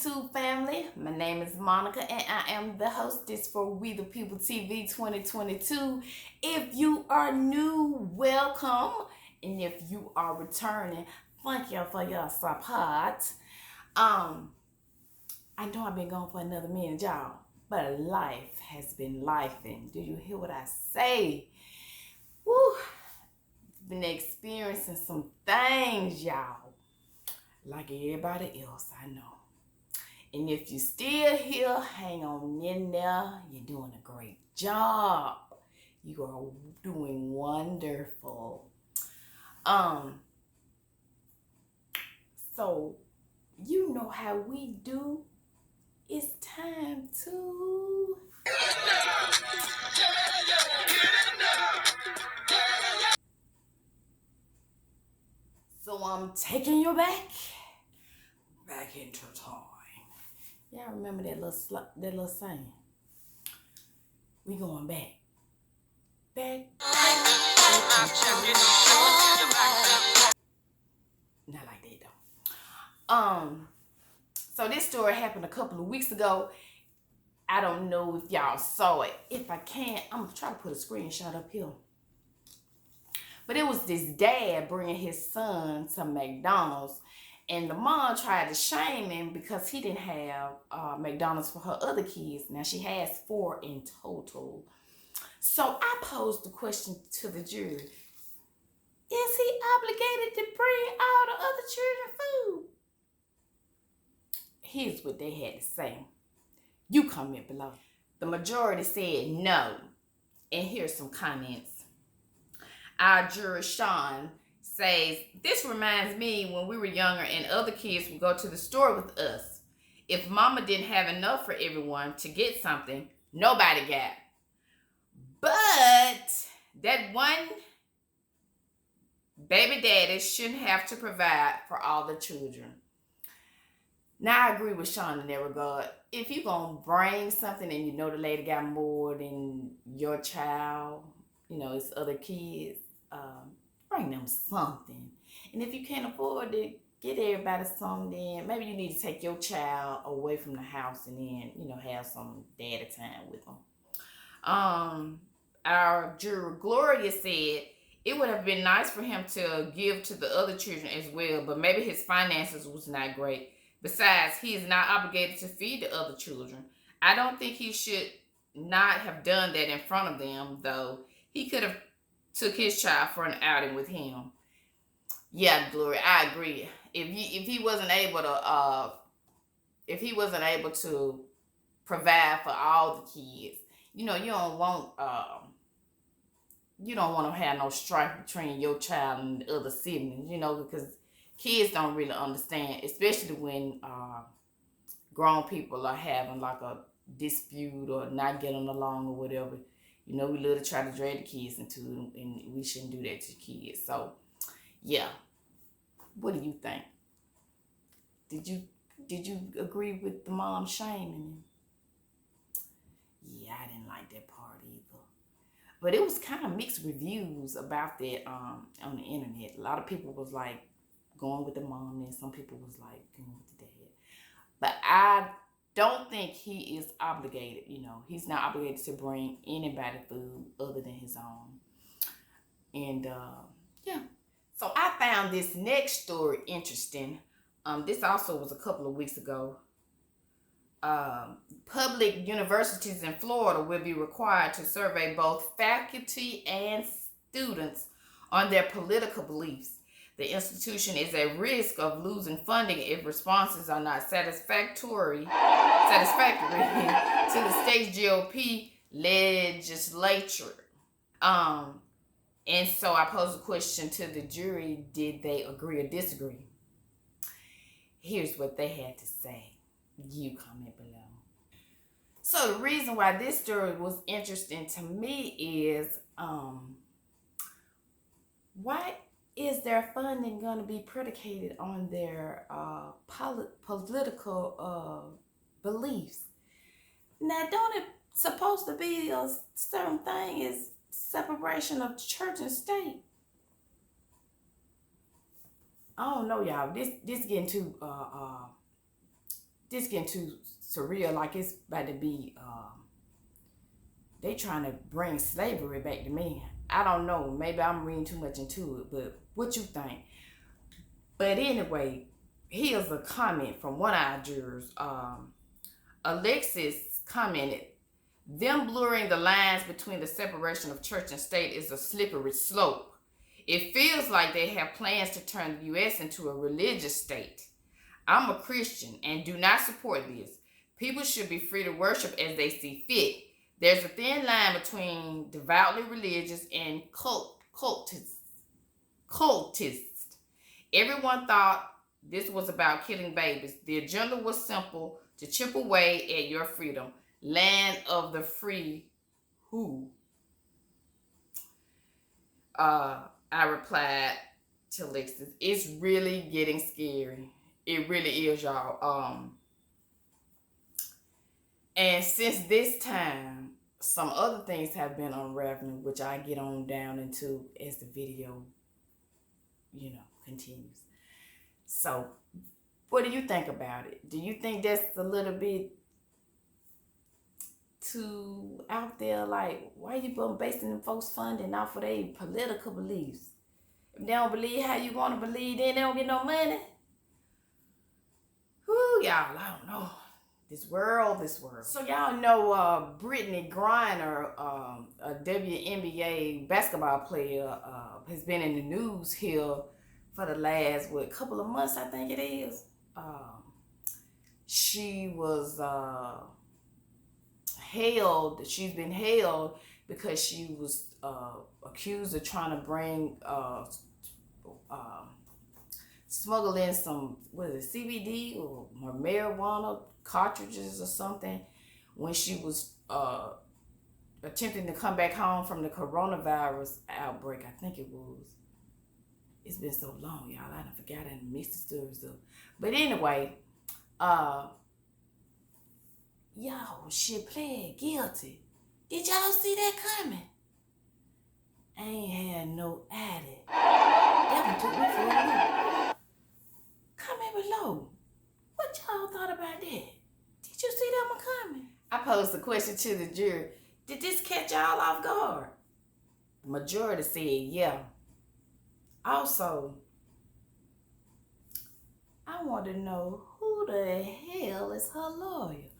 YouTube family. My name is Monica and I am the hostess for We the People TV 2022. If you are new, welcome. And if you are returning, thank you for your support. I know I've been gone for another minute, y'all, but life has been lifing. Do you hear what I say? Woo! Been experiencing some things, y'all, like everybody else I know. And if you're still here, hang on in there. You're doing a great job. You are doing wonderful. So you know how we do. It's time to So I'm taking you back into time. Y'all remember that little saying? We going back. Not like that though. So this story happened a couple of weeks ago. I don't know if y'all saw it. If I can't, I'm gonna try to put a screenshot up here. But it was this dad bringing his son to McDonald's, and the mom tried to shame him because he didn't have McDonald's for her other kids. Now she has 4 in total. So I posed the question to the jury: is he obligated to bring all the other children food? Here's what they had to say. You comment below. The majority said no. And here's some comments. Our juror, Sean, says, this reminds me when we were younger and other kids would go to the store with us. If mama didn't have enough for everyone to get something, nobody got. But that one baby daddy shouldn't have to provide for all the children. Now, I agree with Sean in that regard. If you're going to bring something and you know the lady got more than your child, it's other kids, bring them something. And if you can't afford to get everybody something, then maybe you need to take your child away from the house and then, have some daddy time with them. Our juror, Gloria, said it would have been nice for him to give to the other children as well, but maybe his finances was not great. Besides, he is not obligated to feed the other children. I don't think he should not have done that in front of them, though. He could have took his child for an outing with him. Yeah, Gloria, I agree. If he wasn't able to provide for all the kids, you don't want to have no strife between your child and the other siblings, because kids don't really understand, especially when grown people are having like a dispute or not getting along or whatever. We love to try to drag the kids into it, and we shouldn't do that to kids. So, yeah. What do you think? Did you agree with the mom shaming him? Yeah, I didn't like that part either. But it was kind of mixed reviews about that on the internet. A lot of people was like going with the mom, and some people was like going with the dad. But I don't think he is obligated. He's not obligated to bring anybody food other than his own. And yeah. So I found this next story interesting. This also was a couple of weeks ago. Public universities in Florida will be required to survey both faculty and students on their political beliefs. The institution is at risk of losing funding if responses are not satisfactory to the state's GOP legislature. And so I posed a question to the jury: did they agree or disagree? Here's what they had to say. You comment below. So the reason why this story was interesting to me is, why is their funding going to be predicated on their political beliefs? Now, don't it supposed to be a certain thing is separation of church and state? I don't know, y'all. This getting too this getting too surreal, like it's about to be, they trying to bring slavery back to me. I don't know, maybe I'm reading too much into it, but what you think? But anyway, here's a comment from one of our jurors. Alexis commented, them blurring the lines between the separation of church and state is a slippery slope. It feels like they have plans to turn the U.S. into a religious state. I'm a Christian and do not support this. People should be free to worship as they see fit. There's a thin line between devoutly religious and cultist. Everyone thought this was about killing babies. The agenda was simple: to chip away at your freedom. Land of the free, who? I replied to Alexis, it's really getting scary. It really is, y'all. And since this time, some other things have been unraveling, which I get on down into as the video, continues. So, what do you think about it? Do you think that's a little bit too out there? Like, why you basing them folks funding off of their political beliefs? If they don't believe how you want to believe, then they don't get no money. Whoo, y'all, I don't know. This world. So y'all know Brittany Griner, a WNBA basketball player, has been in the news here for the last, couple of months, I think it is. She was held. She's been held because she was accused of trying to bring smuggle in some, CBD or marijuana cartridges or something when she was attempting to come back home from the coronavirus outbreak. I think it was. It's been so long, y'all. I done forgot and mixed the stories up. But anyway, she pled guilty. Did y'all see that coming? I ain't had no idea. That one took me for a loop. Comment below. What y'all thought about that? Did you see that one coming? I posed a question to the jury. Did this catch y'all off guard? The majority said yeah. Also, I want to know who the hell is her lawyer?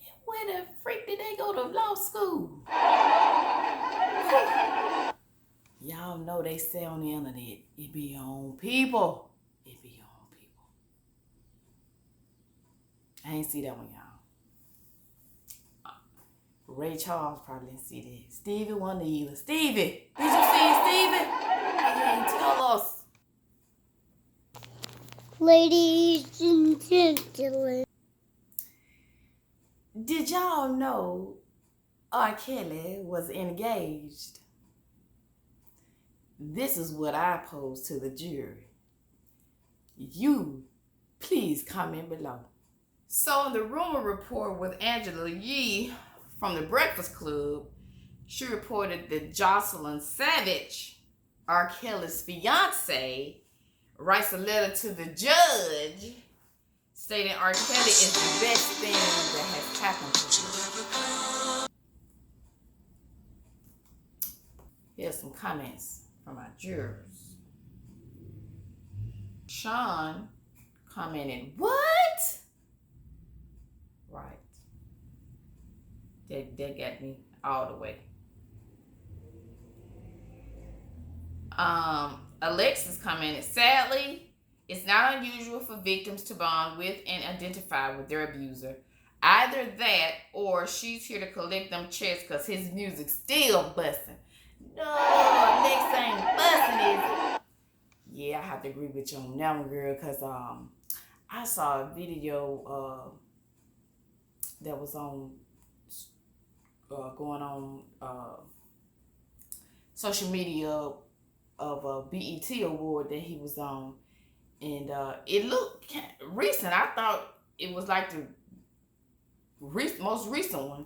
And where the freak did they go to law school? Y'all know they say on the internet, it be your own people. It be your own people. I ain't see that one, y'all. Ray Charles probably didn't see that. Stevie wasn't either. Stevie, did you see Stevie? You ain't tell us. Ladies and gentlemen, did y'all know R. Kelly was engaged? This is what I posed to the jury. You, please comment below. So in the rumor report with Angela Yee from the Breakfast Club, she reported that Jocelyn Savage, R. Kelly's fiance, writes a letter to the judge stating R. Kelly is the best thing that has happened to him. Here's some comments from our jurors. Sean commented, what? Right. That got me all the way. Alexis commented, sadly, it's not unusual for victims to bond with and identify with their abuser. Either that or she's here to collect them checks because his music's still busting. No, Alex ain't busting, is it? Yeah, I have to agree with you on that one, girl, because I saw a video that was on going on social media of a BET award that he was on, and it looked recent. I thought it was like the most recent one.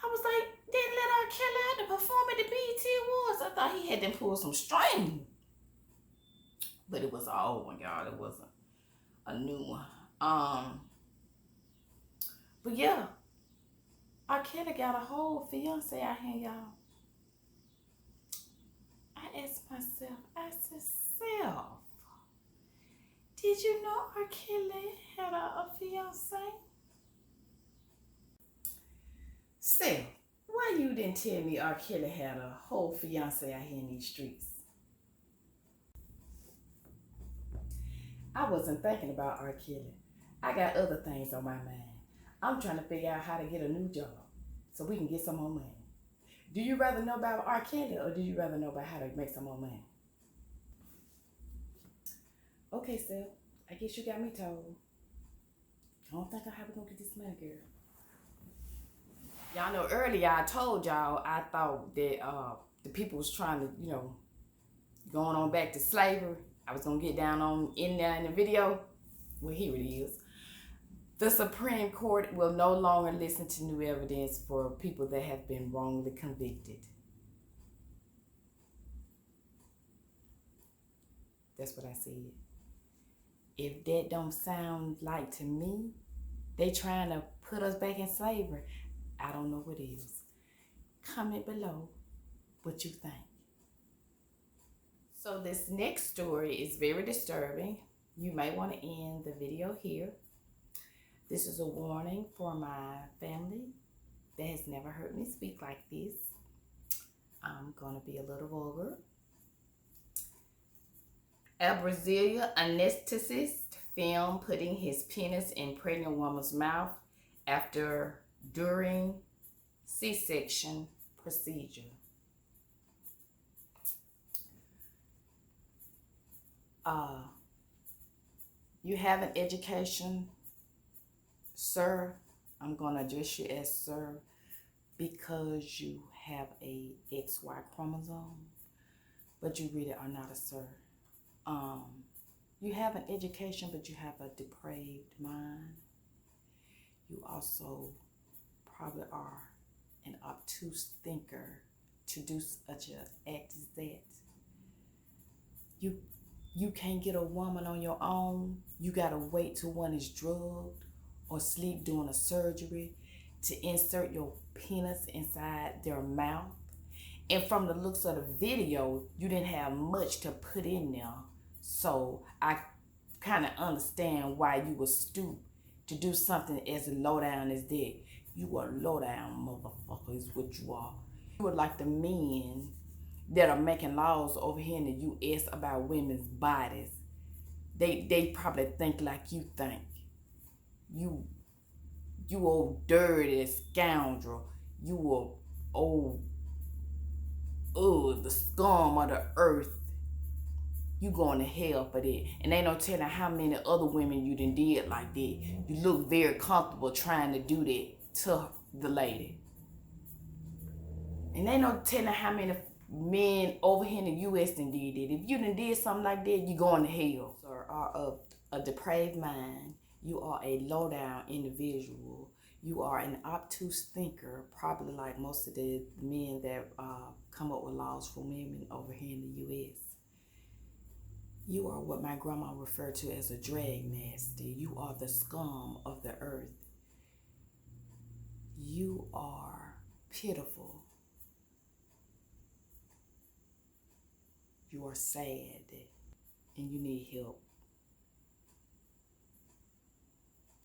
I was like, didn't let R. Kelly out to perform at the BET Awards. I thought he had to pull some string, but it was an old one, y'all. It wasn't a new one. But yeah, R. Kelly got a whole fiance out here, y'all. I asked myself, I said, self, did you know R. Kelly had a fiance? Self, why you didn't tell me R. Kelly had a whole fiance out here in these streets? I wasn't thinking about R. Kelly. I got other things on my mind. I'm trying to figure out how to get a new job so we can get some more money. Do you rather know about R. Kelly or do you rather know about how to make some more money? Okay, Seth, I guess you got me told. I don't think I have gonna get this money, girl. Y'all know earlier I told y'all I thought that the people was trying to, going on back to slavery. I was gonna get down on in there in the video. Well, here it is. The Supreme Court will no longer listen to new evidence for people that have been wrongly convicted. That's what I said. If that don't sound like to me, they trying to put us back in slavery. I don't know what is. Comment below what you think. So this next story is very disturbing. You may want to end the video here. This is a warning for my family that has never heard me speak like this. I'm going to be a little vulgar. A Brazilian anesthetist filmed putting his penis in pregnant woman's mouth during C-section procedure. You have an education, sir. I'm going to address you as sir because you have a XY chromosome, but you really are not a sir. You have an education, but you have a depraved mind. You also probably are an obtuse thinker to do such an act as that. You can't get a woman on your own. You gotta wait till one is drugged or sleep during a surgery to insert your penis inside their mouth. And from the looks of the video, you didn't have much to put in there. So I kind of understand why you would stoop to do something as low down as that. You are low down, motherfucker, is what you are. You are like the men that are making laws over here in the U.S. about women's bodies. They probably think like you think. You old dirty scoundrel. You old, the scum of the earth. You going to hell for that. And ain't no telling how many other women you done did like that. You look very comfortable trying to do that to the lady. And ain't no telling how many men over here in the U.S. done did it. If you done did something like that, you going to hell. Or are of a depraved mind. You are a low-down individual. You are an obtuse thinker, probably like most of the men that come up with laws for women over here in the U.S. You are what my grandma referred to as a drag nasty. You are the scum of the earth. You are pitiful. You are sad and you need help.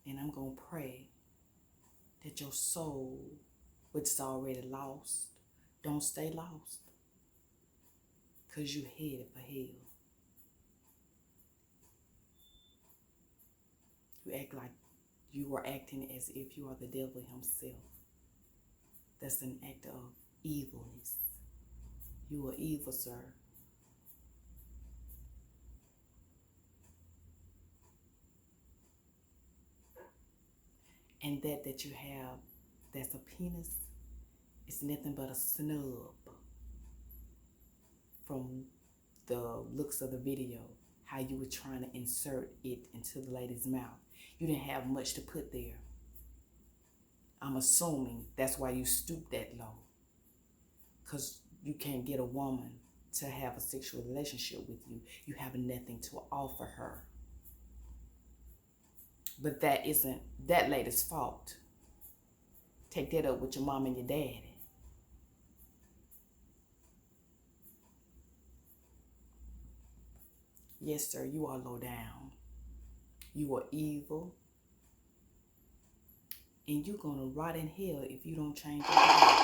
And I'm going to pray that your soul, which is already lost, don't stay lost. Because you headed for hell. You act like you are acting as if you are the devil himself. That's an act of evilness. You are evil, sir. And that you have, that's a penis, it's nothing but a snub. From the looks of the video, how you were trying to insert it into the lady's mouth. You didn't have much to put there. I'm assuming that's why you stooped that low. Because you can't get a woman to have a sexual relationship with you. You have nothing to offer her. But that isn't that lady's fault. Take that up with your mom and your daddy. Yes, sir, you are low down. You are evil. And you're going to rot in hell if you don't change your behavior.